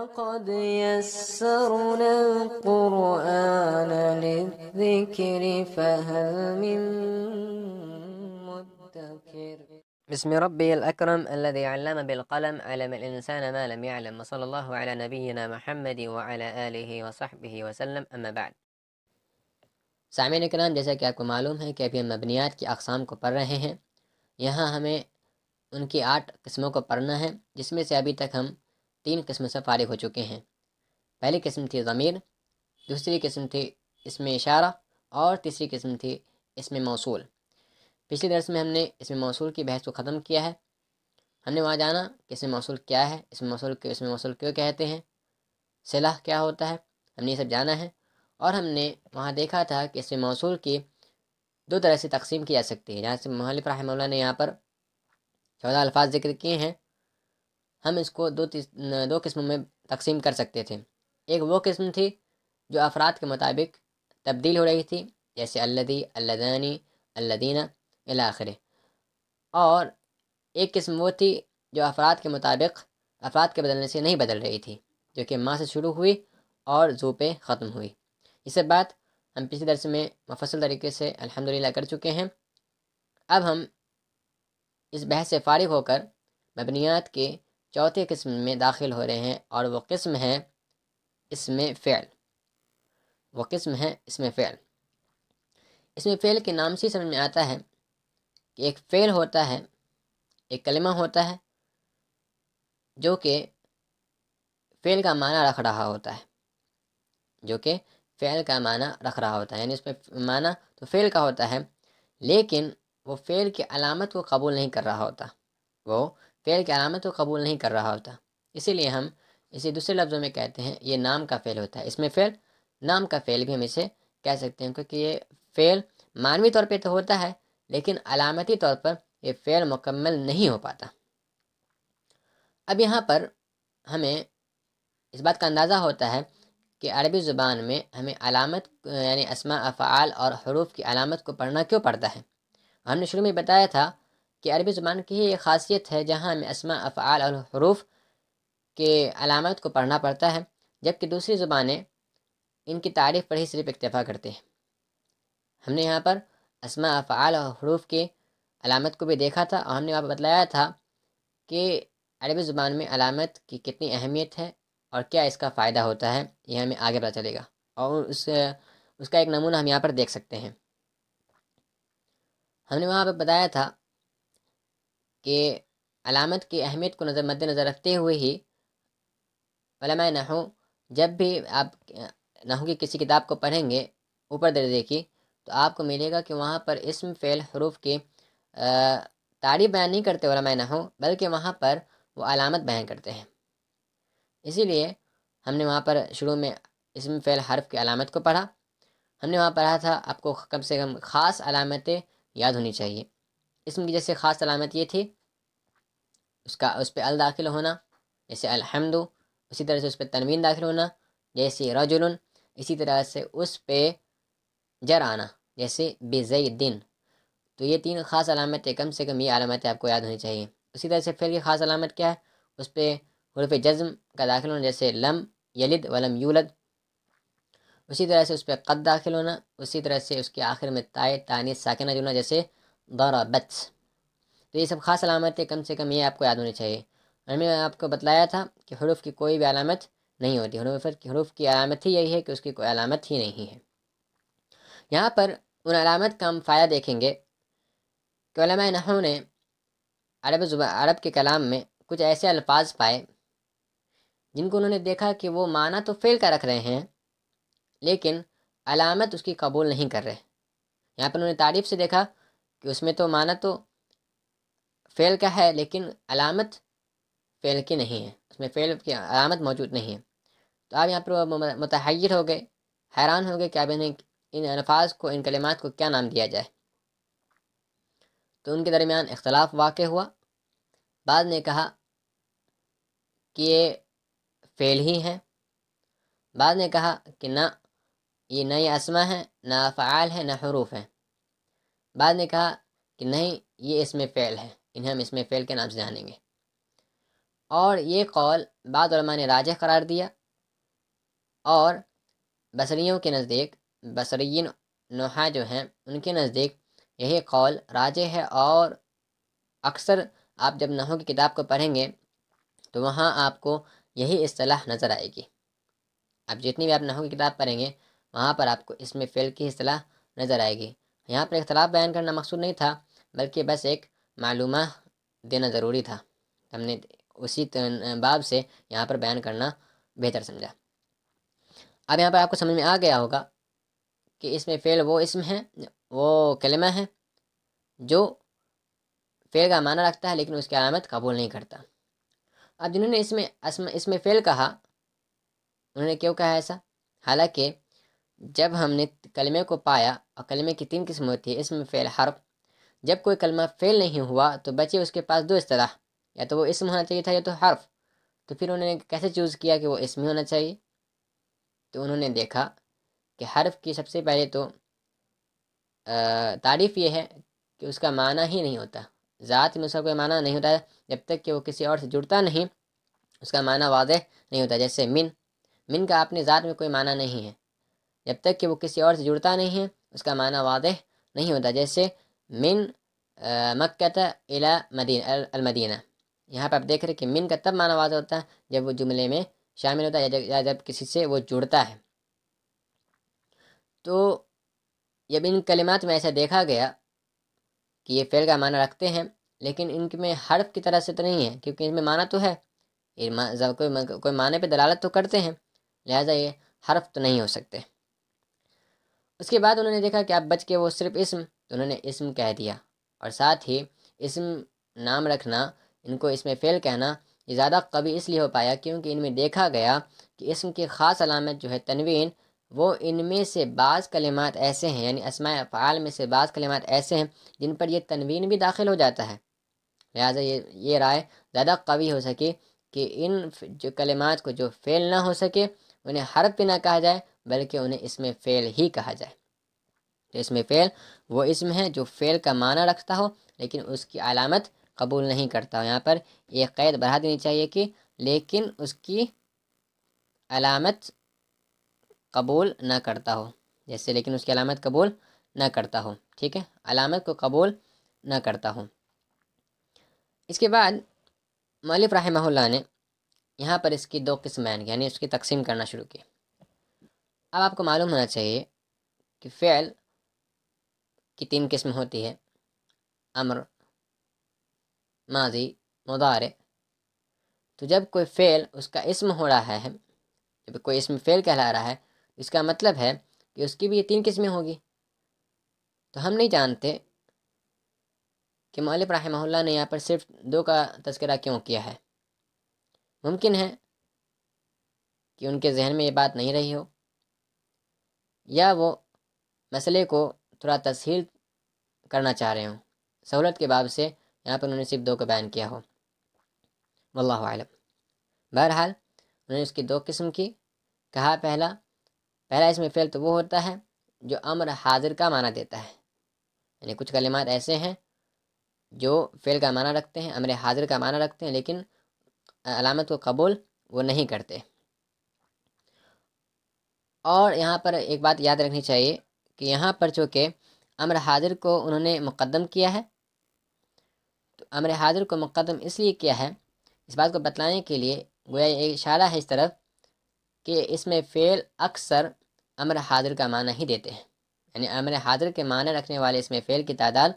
ولقد يسرنا القرآن للذكر فهل من مدكر. بسم ربي الأكرم الذي علم بالقلم علم الإنسان ما لم يعلم وصلى الله على نبينا محمد وعلى آله وصحبه وسلم أما بعد. سامعین کرام، جیسا کہ آپ کو معلوم ہے کہ ابھی ہم مبنیات کی اقسام کو پڑھ رہے ہیں. یہاں ہمیں ان کی 8 قسموں کو پڑھنا ہے، جس میں سے ابھی تک ہم 3 قسم سے فارغ ہو چکے ہیں. پہلی قسم تھی ضمیر، دوسری قسم تھی اسم اشارہ، اور تیسری قسم تھی اسم موصول. پچھلے درس میں ہم نے اسم موصول کی بحث کو ختم کیا ہے. ہم نے وہاں جانا کہ اسم موصول کیا ہے، اسم موصول کیوں کہتے ہیں، صلہ کیا ہوتا ہے، ہم نے یہ سب جانا ہے. اور ہم نے وہاں دیکھا تھا کہ اسم موصول کی 2 طرح سے تقسیم کی جا سکتی ہے. جہاں سے مؤلف رحمہ اللہ نے یہاں پر 14 الفاظ ذکر کیے ہیں، ہم اس کو 2 قسموں میں تقسیم کر سکتے تھے. ایک وہ قسم تھی جو افراد کے مطابق تبدیل ہو رہی تھی، جیسے الذی، اللذانی، الذین الی آخرہ. اور ایک قسم وہ تھی جو افراد کے مطابق افراد کے بدلنے سے نہیں بدل رہی تھی، جو کہ ما سے شروع ہوئی اور ذو پہ ختم ہوئی. یہ سب بات ہم پچھلے درس میں مفصل طریقے سے الحمدللہ کر چکے ہیں. اب ہم اس بحث سے فارغ ہو کر مبنیات کے 4تھے قسم میں داخل ہو رہے ہیں، اور وہ قسم ہے اسم فعل. اسم فعل کے نام سے سمجھ میں آتا ہے کہ ایک فعل ہوتا ہے، ایک کلمہ ہوتا ہے جو کہ فعل کا معنی رکھ رہا ہوتا ہے، یعنی اس میں معنی تو فعل کا ہوتا ہے، لیکن وہ فعل کی علامت کو قبول نہیں کر رہا ہوتا. اسی لیے ہم اسے دوسرے لفظوں میں کہتے ہیں یہ نام کا فعل ہوتا ہے. اس میں فعل، نام کا فعل بھی ہم اسے کہہ سکتے ہیں، کیونکہ یہ فعل معنوی طور پہ تو ہوتا ہے، لیکن علامتی طور پر یہ فعل مکمل نہیں ہو پاتا. اب یہاں پر ہمیں اس بات کا اندازہ ہوتا ہے کہ عربی زبان میں ہمیں علامت یعنی اسماء، افعال اور حروف کی علامت کو پڑھنا کیوں پڑتا ہے. ہم نے شروع میں بتایا تھا کہ عربی زبان کی یہ خاصیت ہے جہاں ہمیں اسماء، افعال اور حروف کے علامت کو پڑھنا پڑتا ہے، جبکہ دوسری زبانیں ان کی تعریف پر ہی صرف اکتفا کرتے ہیں. ہم نے یہاں پر اسماء، افعال اور حروف کی علامت کو بھی دیکھا تھا، اور ہم نے وہاں پر بتلایا تھا کہ عربی زبان میں علامت کی کتنی اہمیت ہے اور کیا اس کا فائدہ ہوتا ہے. یہ ہمیں آگے پتہ چلے گا، اور اس کا ایک نمونہ ہم یہاں پر دیکھ سکتے ہیں. ہم نے وہاں پر بتایا تھا کہ علامت کی اہمیت کو مد نظر رکھتے ہوئے ہی علماء نحو جب بھی آپ نحو کی کسی کتاب کو پڑھیں گے اوپر درجے کی، تو آپ کو ملے گا کہ وہاں پر اسم، فعل، حروف کی تعریف بیان نہیں کرتے علماء نحو، بلکہ وہاں پر وہ علامت بیان کرتے ہیں. اسی لیے ہم نے وہاں پر شروع میں اسم، فعل، حرف کی علامت کو پڑھا. ہم نے وہاں پڑھا تھا آپ کو کم سے کم خاص علامتیں یاد ہونی چاہیے. اسم کی جیسے خاص علامت یہ تھی اس پہ ال داخل ہونا، جیسے الحمد. اسی طرح سے اس پہ تنوین داخل ہونا، جیسے رجل. اسی طرح سے اس پہ جر آنا، جیسے بزیدن. تو یہ 3 خاص علامتیں، کم سے کم یہ علامتیں آپ کو یاد ہونی چاہیے. اسی طرح سے فعل کی خاص علامت کیا ہے، اس پہ حروف جزم کا داخل ہونا، جیسے لم یلد ولم یولد. اسی طرح سے اس پہ قد داخل ہونا، اسی طرح سے اس کے آخر میں تائے تانیث ساکنہ جمنا، جیسے ضربت. تو یہ سب خاص علامتیں کم سے کم یہ آپ کو یاد ہونی چاہیے. ہم نے آپ کو بتلایا تھا کہ حروف کی کوئی بھی علامت نہیں ہوتی، حروف کی علامت ہی یہی ہے کہ اس کی کوئی علامت ہی نہیں ہے. یہاں پر ان علامت کا ہم فائدہ دیکھیں گے کہ علماء نحو نے عرب کے کلام میں کچھ ایسے الفاظ پائے جن کو انہوں نے دیکھا کہ وہ معنی تو فعل کا رکھ رہے ہیں، لیکن علامت اس کی قبول نہیں کر رہے. یہاں پر انہوں نے تعریف سے دیکھا کہ اس میں تو معنی تو فعل کا ہے، لیکن علامت فعل کی نہیں ہے، اس میں فعل کی علامت موجود نہیں ہے. تو آپ یہاں پر متحیر ہو گئے، حیران ہو گئے کہ اب ان الفاظ کو، ان کلمات کو کیا نام دیا جائے. تو ان کے درمیان اختلاف واقع ہوا. بعض نے کہا کہ یہ فعل ہی ہیں، بعض نے کہا کہ نہ، یہ نہ یہ اسما ہے، نہ افعال ہے، نہ حروف ہیں. بعض نے کہا کہ نہیں، یہ اسم فعل ہے، انہیں ہم اسم فعل کے نام سے جانیں گے. اور یہ قول بعض علماء نے راجح قرار دیا، اور بصریوں کے نزدیک، بصریین نحاة جو ہیں ان کے نزدیک یہی قول راجح ہے، اور اکثر آپ جب نحو کی کتاب کو پڑھیں گے تو وہاں آپ کو یہی اصطلاح نظر آئے گی۔ اب جتنی بھی آپ نحو کی کتاب پڑھیں گے وہاں پر آپ کو اسم فعل کی اصطلاح نظر آئے گی۔ یہاں پر اختلاف بیان کرنا مقصود نہیں تھا، بلکہ بس ایک معلومہ دینا ضروری تھا، ہم نے اسی باب سے یہاں پر بیان کرنا بہتر سمجھا۔ اب یہاں پر آپ کو سمجھ میں آ گیا ہوگا کہ اسم فعل وہ اسم ہے، وہ کلمہ ہے جو فعل کا معنی رکھتا ہے لیکن اس کی علامت قبول نہیں کرتا۔ اب جنہوں نے اسم فعل کہا، انہوں نے کیوں کہا ایسا؟ حالانکہ جب ہم نے کلمے کو پایا، اور کلمے کی 3 قسم ہوتی ہے، اسم، فعل، حرف، جب کوئی کلمہ فعل نہیں ہوا تو بچے اس کے پاس 2 اصطلاح، یا تو وہ اسم ہونا چاہیے تھا یا تو حرف۔ تو پھر انہوں نے کیسے چوز کیا کہ وہ اسم ہی ہونا چاہیے؟ تو انہوں نے دیکھا کہ حرف کی سب سے پہلے تو تعریف یہ ہے کہ اس کا معنی ہی نہیں ہوتا، ذات میں اس کا کوئی معنی نہیں ہوتا ہے جب تک کہ وہ کسی اور سے جڑتا نہیں، اس کا معنی واضح نہیں ہوتا۔ جیسے من کا اپنے ذات میں کوئی معنی نہیں ہے، جب تک کہ وہ کسی اور سے جڑتا نہیں ہے اس کا معنی واضح نہیں ہوتا۔ جیسے من مکہ الی المدینہ، یہاں پہ آپ دیکھ رہے کہ من کا تب معنی واضح ہوتا ہے جب وہ جملے میں شامل ہوتا ہے یا جب کسی سے وہ جڑتا ہے۔ تو جب ان کلمات میں ایسا دیکھا گیا کہ یہ فعل کا معنی رکھتے ہیں لیکن ان میں حرف کی طرح سے تو نہیں ہے، کیونکہ ان میں معنی تو ہے، یہ کوئی معنی پہ دلالت تو کرتے ہیں، لہٰذا یہ حرف تو نہیں ہو سکتے۔ اس کے بعد انہوں نے دیکھا کہ اب بچ کے وہ صرف اسم، تو انہوں نے اسم کہہ دیا، اور ساتھ ہی اسم نام رکھنا، ان کو اسم فعل کہنا، یہ زیادہ قوی اس لیے ہو پایا کیونکہ ان میں دیکھا گیا کہ اسم کی خاص علامت جو ہے تنوین، وہ ان میں سے بعض کلمات ایسے ہیں، یعنی اسماء افعال میں سے بعض کلمات ایسے ہیں جن پر یہ تنوین بھی داخل ہو جاتا ہے، لہٰذا یہ رائے زیادہ قوی ہو سکی کہ ان جو کلمات کو جو فعل نہ ہو سکے انہیں حرف بھی نہ کہا جائے بلکہ انہیں اسم فعل ہی کہا جائے۔ تو اسم فعل وہ اسم ہے جو فعل کا معنی رکھتا ہو لیکن اس کی علامت قبول نہیں کرتا ہو۔ یہاں پر ایک قید بڑھا دینی چاہیے کہ لیکن اس کی علامت قبول نہ کرتا ہو، جیسے لیکن اس کی علامت قبول نہ کرتا ہو، ٹھیک ہے، علامت کو قبول نہ کرتا ہو۔ اس کے بعد مؤلف رحمہ اللہ نے یہاں پر اس کی 2 قسم بیان کی، یعنی اس کی تقسیم کرنا شروع کی۔ اب آپ کو معلوم ہونا چاہیے کہ فعل کی 3 قسم ہوتی ہے، امر، ماضی، مضارع۔ تو جب کوئی فعل اس کا اسم ہو رہا ہے، جب کوئی اسم فعل کہلا رہا ہے، اس کا مطلب ہے کہ اس کی بھی یہ 3 قسمیں ہوگی۔ تو ہم نہیں جانتے کہ مؤلف رحمہ اللہ نے یہاں پر صرف 2 کا تذکرہ کیوں کیا ہے۔ ممکن ہے کہ ان کے ذہن میں یہ بات نہیں رہی ہو، یا وہ مسئلے کو تھوڑا تسہیل کرنا چاہ رہے ہوں، سہولت کے باب سے یہاں پر انہوں نے صرف 2 کا بیان کیا ہو، واللہ اعلم۔ بہرحال انہوں نے اس کی 2 قسم کی، کہا پہلا اسم فعل تو وہ ہوتا ہے جو امر حاضر کا معنی دیتا ہے، یعنی کچھ کلمات ایسے ہیں جو فعل کا معنی رکھتے ہیں، امر حاضر کا معنی رکھتے ہیں لیکن علامت کو قبول وہ نہیں کرتے۔ اور یہاں پر ایک بات یاد رکھنی چاہیے کہ یہاں پر چونکہ امر حاضر کو انہوں نے مقدم کیا ہے، تو امر حاضر کو مقدم اس لیے کیا ہے، اس بات کو بتلانے کے لیے گویا ایک اشارہ ہے اس طرف کہ اس میں فعل اکثر امر حاضر کا معنی ہی دیتے ہیں، یعنی امر حاضر کے معنی رکھنے والے اس میں فعل کی تعداد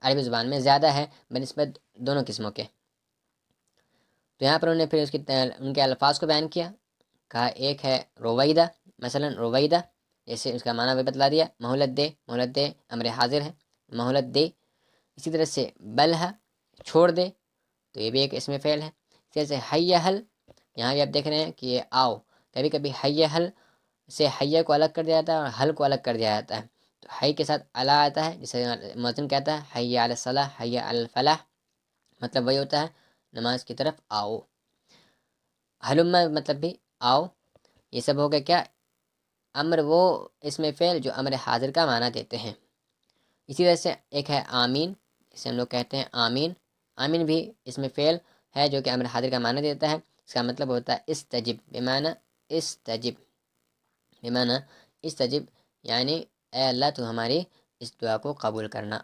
عربی زبان میں زیادہ ہے بنسبت دونوں قسموں کے۔ تو یہاں پر انہوں نے پھر ان کے الفاظ کو بیان کیا، کہا ایک ہے رویدہ، مثلا رویدہ، جیسے اس کا معنی بھی بتلا دیا، مہلت دے امر حاضر ہے، مہلت دے۔ اسی طرح سے بلہ، چھوڑ دے، تو یہ بھی ایک اسم فعل ہے۔ اسی طرح سے حی حل، یہاں بھی آپ دیکھ رہے ہیں کہ یہ آؤ، کبھی کبھی حی حل سے حیہ کو الگ کر دیا جاتا ہے اور حل کو الگ کر دیا جاتا ہے، تو حی کے ساتھ الا آتا ہے، جسے مؤذن کہتا ہے حی علی الصلاح، حی علی الفلاح، مطلب وہی ہوتا ہے نماز کی طرف آؤ۔ حلم مطلب بھی آؤ۔ یہ سب ہو گیا کیا، امر وہ اسم فعل جو امر حاضر کا معنی دیتے ہیں۔ اسی طرح سے ایک ہے آمین، جسے ہم لوگ کہتے ہیں آمین، آمین بھی اسم فعل ہے جو کہ امر حاضر کا معنی دیتا ہے. اس کا مطلب ہوتا ہے استجب بمعنی استجب، بمعنی استجب یعنی اے اللہ تو ہماری اس دعا کو قبول کرنا.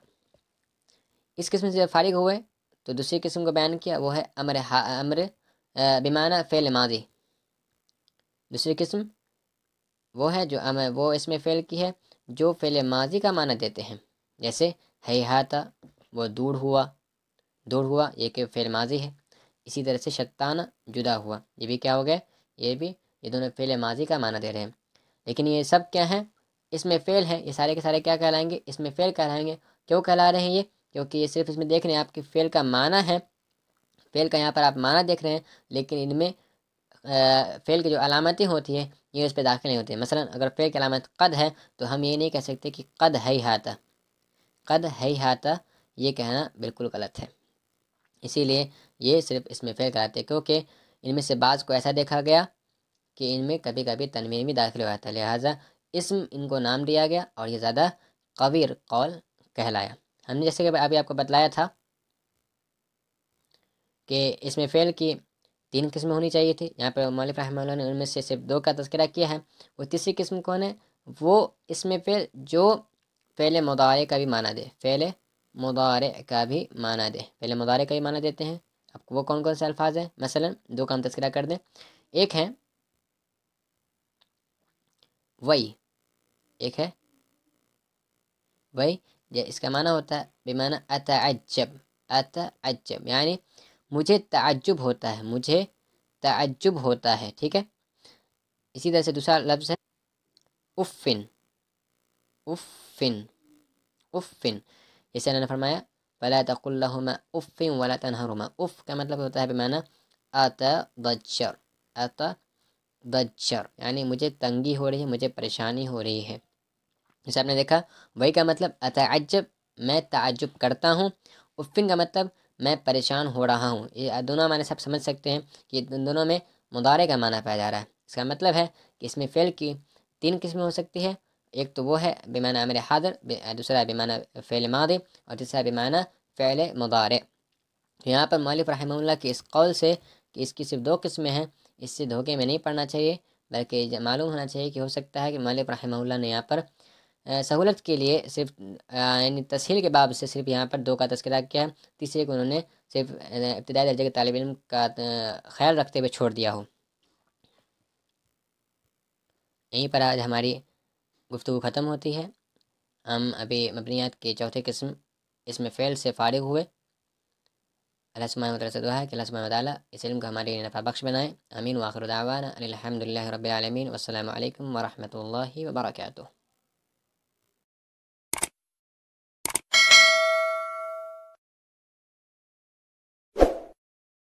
اس قسم سے جب فارغ ہوئے تو دوسری قسم کو بیان کیا، وہ ہے امر بمعنی فعل ماضی. دوسری قسم وہ ہے جو وہ اس میں فعل کی ہے جو فعل ماضی کا معنی دیتے ہیں. جیسے ہیہاتا وہ دور ہوا، دور ہوا یہ کہ فعل ماضی ہے. اسی طرح سے شتانہ جدا ہوا، یہ بھی کیا ہو گیا، یہ دونوں فعل ماضی کا معنی دے رہے ہیں. لیکن یہ سب کیا ہیں، اس میں فعل ہیں، یہ سارے کے سارے کیا کہلائیں گے، اس میں فعل کہلائیں گے. کیوں کہلا رہے ہیں یہ، کیونکہ یہ صرف اس میں دیکھ رہے ہیں آپ کی فعل کا معنی ہے، فعل کا یہاں پر آپ معنی دیکھ رہے ہیں، لیکن ان میں فعل کی جو علامتیں ہوتی ہیں یہ اس پہ داخل نہیں ہوتی ہیں. مثلا اگر فعل کی علامت قد ہے تو ہم یہ نہیں کہہ سکتے کہ قد ہیہاتا، قد ہیہاتا یہ کہنا بالکل غلط ہے. اسی لیے یہ صرف اس میں فعل کہلاتے ہیں، کیونکہ ان میں سے بعض کو ایسا دیکھا گیا کہ ان میں کبھی کبھی تنوین بھی داخل ہوا تھا، لہٰذا اسم ان کو نام دیا گیا اور یہ زیادہ قویر قول کہلایا. ہم نے جیسے کہ ابھی آپ کو بتلایا تھا کہ اس میں فعل کی 3 قسمیں ہونی چاہیے تھی. یہاں پر مؤلف رحمہ اللہ نے ان میں سے صرف 2 کا تذکرہ کیا ہے. وہ تیسری قسم کون ہے، وہ اس میں فعل جو فعل مضارع کا بھی معنی دے، فعل مضارع کا بھی معنی دے، فعل مضارع کا بھی معنی دیتے ہیں. اب وہ کون کون سے الفاظ ہیں، مثلا 2 کا ہم تذکرہ کر دیں. ایک ہے وہی، ایک ہے وہی، اس کا معنی ہوتا ہے بمعنی اتعجب، اتعجب یعنی مجھے تعجب ہوتا ہے، مجھے تعجب ہوتا ہے. ٹھیک ہے. اسی طرح سے دوسرا لفظ ہے افن، افن، افن. جیسے اللہ نے فرمایا فلا تقل لهما اف ولا تنهرهما. اف کا مطلب ہوتا ہے بمعنی اتضجر، اتضجر یعنی مجھے تنگی ہو رہی ہے، مجھے پریشانی ہو رہی ہے. جیسے آپ نے دیکھا وہی کا مطلب اتعجب میں تعجب کرتا ہوں، افن کا مطلب میں پریشان ہو رہا ہوں. یہ دونوں معنی سب سمجھ سکتے ہیں کہ دونوں میں مضارع کا معنی پایا جا رہا ہے. اس کا مطلب ہے کہ اس میں فعل کی 3 قسمیں ہو سکتی ہے. ایک تو وہ ہے بمعنی امر حاضر، دوسرا بمعنی فعل ماضی، اور تیسرا بمعنی فعل مضارع. یہاں پر مؤلف رحمہ اللہ کے اس قول سے کہ اس کی صرف 2 قسمیں ہیں، اس سے دھوکے میں نہیں پڑنا چاہیے، بلکہ معلوم ہونا چاہیے کہ ہو سکتا ہے کہ مؤلف رحمہ اللہ نے یہاں پر سہولت کے لیے صرف یعنی تسہیل کے باب سے صرف یہاں پر 2 کا تذکرہ کیا ہے، تیسرے کو انہوں نے صرف ابتدائی درجے کے طالب علم کا خیال رکھتے ہوئے چھوڑ دیا ہو. یہیں پر آج ہماری گفتگو ختم ہوتی ہے. ہم ابھی مبنیات کی چوتھی قسم اس میں فعل سے فارغ ہوئے. اللہ سبحانہ و تعالیٰ سے دعا ہے کہ اللہ سبحانہ و تعالیٰ اس علم کو ہمارے لیے نفع بخش بنائے. آمین. وآخر دعوانا الحمد للہ رب العالمین، والسلام علیکم ورحمۃ اللہ وبرکاتہ.